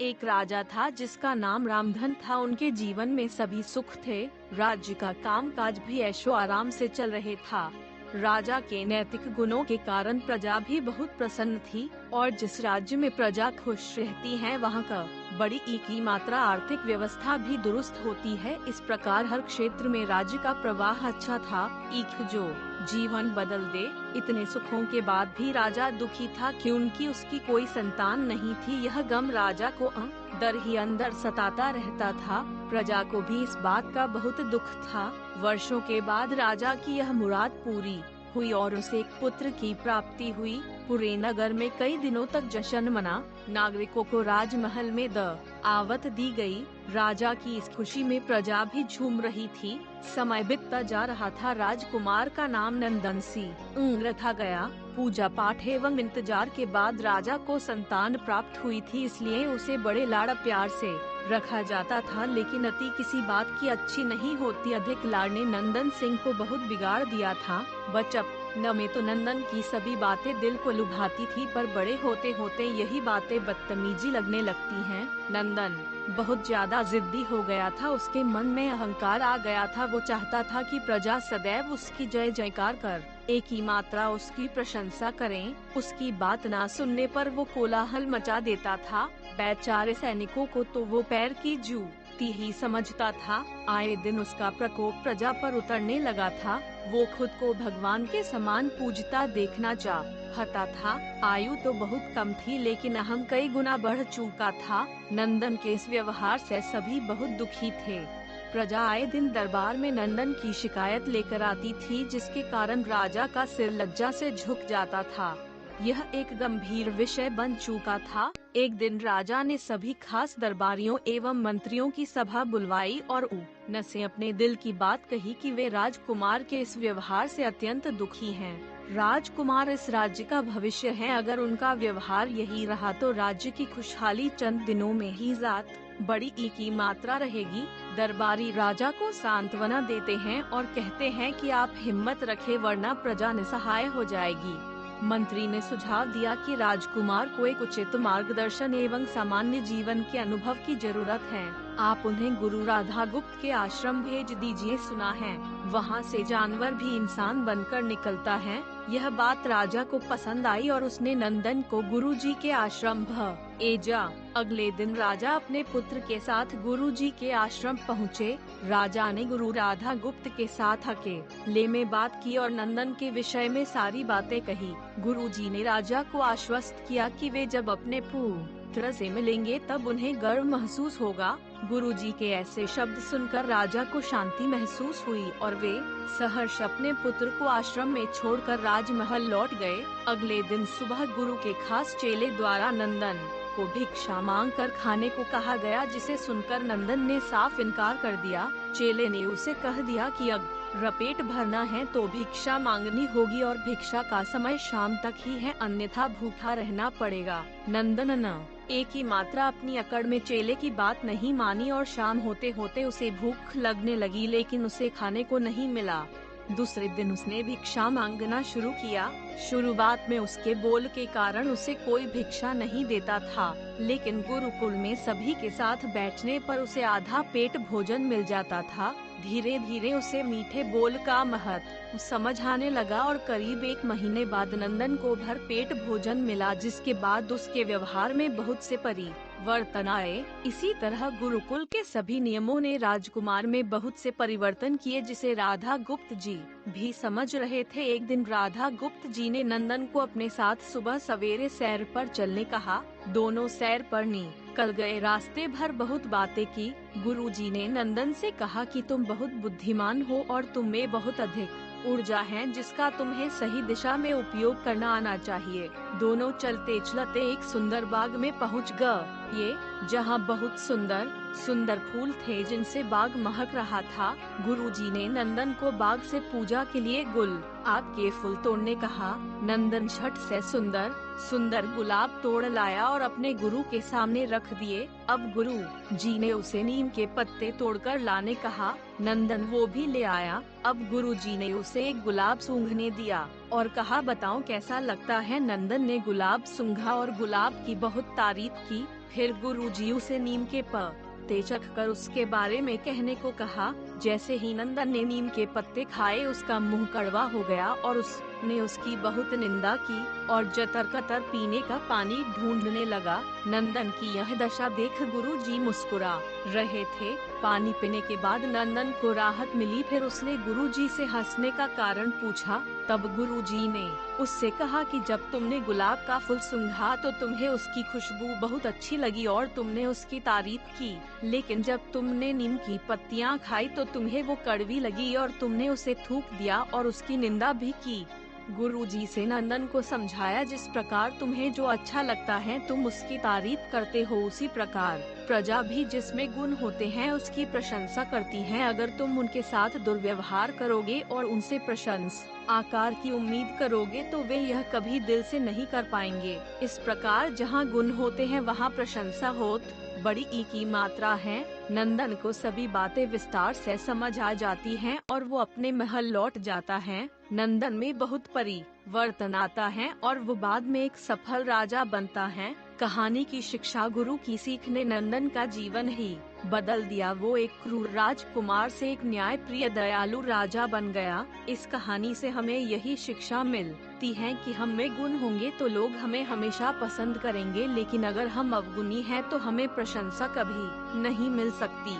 एक राजा था जिसका नाम रामधन था। उनके जीवन में सभी सुख थे। राज्य का कामकाज भी ऐशो आराम से चल रहे था। राजा के नैतिक गुणों के कारण प्रजा भी बहुत प्रसन्न थी और जिस राज्य में प्रजा खुश रहती है वहाँ का बड़ी की मात्रा आर्थिक व्यवस्था भी दुरुस्त होती है। इस प्रकार हर क्षेत्र में राज्य का प्रवाह अच्छा था। एक जो जीवन बदल दे। इतने सुखों के बाद भी राजा दुखी था क्योंकि उसकी कोई संतान नहीं थी। यह गम राजा को अंदर ही अंदर सताता रहता था। प्रजा को भी इस बात का बहुत दुख था। वर्षों के बाद राजा की यह मुराद पूरी हुई और उसे एक पुत्र की प्राप्ति हुई। पूरे नगर में कई दिनों तक जश्न मना। नागरिकों को राजमहल में दावत दी गई। राजा की इस खुशी में प्रजा भी झूम रही थी। समय बीतता जा रहा था। राजकुमार का नाम नंदन सिंह रखा गया। पूजा पाठ एवं इंतजार के बाद राजा को संतान प्राप्त हुई थी, इसलिए उसे बड़े लाड़ प्यार से रखा जाता था। लेकिन अति किसी बात की अच्छी नहीं होती। अधिक लाड़ ने नंदन सिंह को बहुत बिगाड़ दिया था। बचपन में तो नंदन की सभी बातें दिल को लुभाती थी, पर बड़े होते होते यही बातें बदतमीजी लगने लगती हैं। नंदन बहुत ज्यादा जिद्दी हो गया था। उसके मन में अहंकार आ गया था। वो चाहता था कि प्रजा सदैव उसकी जय जयकार कर एक ही मात्रा उसकी प्रशंसा करें। उसकी बात ना सुनने पर वो कोलाहल मचा देता था। बेचारे सैनिकों को तो वो पैर की जूती ही समझता था। आए दिन उसका प्रकोप प्रजा पर उतरने लगा था। वो खुद को भगवान के समान पूजता देखना चाहता था। आयु तो बहुत कम थी लेकिन अहम कई गुना बढ़ चुका था। नंदन के इस व्यवहार से सभी बहुत दुखी थे। प्रजा आए दिन दरबार में नंदन की शिकायत लेकर आती थी, जिसके कारण राजा का सिर लज्जा से झुक जाता था। यह एक गंभीर विषय बन चुका था। एक दिन राजा ने सभी खास दरबारियों एवं मंत्रियों की सभा बुलवाई और उनसे अपने दिल की बात कही कि वे राजकुमार के इस व्यवहार से अत्यंत दुखी हैं। राजकुमार इस राज्य का भविष्य है। अगर उनका व्यवहार यही रहा तो राज्य की खुशहाली चंद दिनों में ही जात बड़ी की मात्रा रहेगी। दरबारी राजा को सांत्वना देते हैं और कहते हैं कि आप हिम्मत रखें वरना प्रजा निसहाय हो जाएगी। मंत्री ने सुझाव दिया कि राजकुमार को एक उचित मार्गदर्शन एवं सामान्य जीवन के अनुभव की जरूरत है। आप उन्हें गुरु राधा गुप्त के आश्रम भेज दीजिए। सुना है वहाँ से जानवर भी इंसान बनकर निकलता है। यह बात राजा को पसंद आई और उसने नंदन को गुरुजी के आश्रम भेजा। अगले दिन राजा अपने पुत्र के साथ गुरुजी के आश्रम पहुँचे। राजा ने गुरु राधा गुप्त के साथ अकेले में बात की और नंदन के विषय में सारी बातें कही। गुरुजी ने राजा को आश्वस्त किया कि वे जब अपने पुत्र से मिलेंगे तब उन्हें गर्व महसूस होगा। गुरुजी के ऐसे शब्द सुनकर राजा को शांति महसूस हुई और वे सहर्ष अपने पुत्र को आश्रम में छोड़कर राजमहल लौट गए। अगले दिन सुबह गुरु के खास चेले द्वारा नंदन को भिक्षा मांग कर खाने को कहा गया, जिसे सुनकर नंदन ने साफ इनकार कर दिया। चेले ने उसे कह दिया कि अगर पेट भरना है तो भिक्षा मांगनी होगी और भिक्षा का समय शाम तक ही है, अन्यथा भूखा रहना पड़ेगा। नंदन न एक ही मात्रा अपनी अकड़ में चेले की बात नहीं मानी और शाम होते होते उसे भूख लगने लगी, लेकिन उसे खाने को नहीं मिला। दूसरे दिन उसने भिक्षा मांगना शुरू किया। शुरुआत में उसके बोल के कारण उसे कोई भिक्षा नहीं देता था, लेकिन गुरुकुल में सभी के साथ बैठने पर उसे आधा पेट भोजन मिल जाता था। धीरे धीरे उसे मीठे बोल का महत्व समझ आने लगा और करीब 1 महीने बाद नंदन को भर पेट भोजन मिला, जिसके बाद उसके व्यवहार में बहुत से परिवर्तन आए। इसी तरह गुरुकुल के सभी नियमों ने राजकुमार में बहुत से परिवर्तन किए, जिसे राधा गुप्त जी भी समझ रहे थे। एक दिन राधा गुप्त जी ने नंदन को अपने साथ सुबह सवेरे सैर पर चलने कहा। दोनों सैर पर निकल गए। रास्ते भर बहुत बातें की। गुरुजी ने नंदन से कहा कि तुम बहुत बुद्धिमान हो और तुम में बहुत अधिक ऊर्जा है, जिसका तुम्हें सही दिशा में उपयोग करना आना चाहिए। दोनों चलते चलते एक सुंदर बाग में पहुंच गए, जहां बहुत सुंदर सुंदर फूल थे जिनसे बाग महक रहा था। गुरुजी ने नंदन को बाग से पूजा के लिए गुलाब के फूल तोड़ने कहा। नंदन झट से सुंदर गुलाब तोड़ लाया और अपने गुरु के सामने रख दिए। अब गुरु जी ने उसे नीम के पत्ते तोड़कर लाने कहा। नंदन वो भी ले आया। अब गुरु जी ने उसे एक गुलाब सूंघने दिया और कहा, बताओ कैसा लगता है। नंदन ने गुलाब सूंघा और गुलाब की बहुत तारीफ की। फिर गुरु जी उसे नीम के पत्ते चखकर उसके बारे में कहने को कहा। जैसे ही नंदन ने नीम के पत्ते खाए उसका मुंह कड़वा हो गया और उसने उसकी बहुत निंदा की और जतर कतर पीने का पानी ढूंढने लगा। नंदन की यह दशा देख गुरु जी मुस्कुरा रहे थे। पानी पीने के बाद नंदन को राहत मिली। फिर उसने गुरु जी से हंसने का कारण पूछा। तब गुरु जी ने उससे कहा कि जब तुमने गुलाब का फूल सूंघा तो तुम्हें उसकी खुशबू बहुत अच्छी लगी और तुमने उसकी तारीफ की, लेकिन जब तुमने नीम की पत्तियां खाई तो तुम्हें वो कड़वी लगी और तुमने उसे थूक दिया और उसकी निंदा भी की। गुरुजी से नंदन को समझाया, जिस प्रकार तुम्हें जो अच्छा लगता है तुम उसकी तारीफ करते हो, उसी प्रकार प्रजा भी जिसमें गुण होते हैं उसकी प्रशंसा करती है। अगर तुम उनके साथ दुर्व्यवहार करोगे और उनसे प्रशंसा आकार की उम्मीद करोगे तो वे यह कभी दिल से नहीं कर पाएंगे। इस प्रकार जहाँ गुण होते हैं वहाँ प्रशंसा बड़ी ई की मात्रा है। नंदन को सभी बातें विस्तार से समझ आ जाती हैं और वो अपने महल लौट जाता है। नंदन में बहुत परिवर्तन आता है और वो बाद में एक सफल राजा बनता है। कहानी की शिक्षा, गुरु की सीख ने नंदन का जीवन ही बदल दिया। वो एक क्रूर राजकुमार से एक न्याय प्रिय दयालु राजा बन गया। इस कहानी से हमें यही शिक्षा मिलती है कि हम में गुण होंगे तो लोग हमें हमेशा पसंद करेंगे, लेकिन अगर हम अवगुणी हैं तो हमें प्रशंसा कभी नहीं मिल सकती।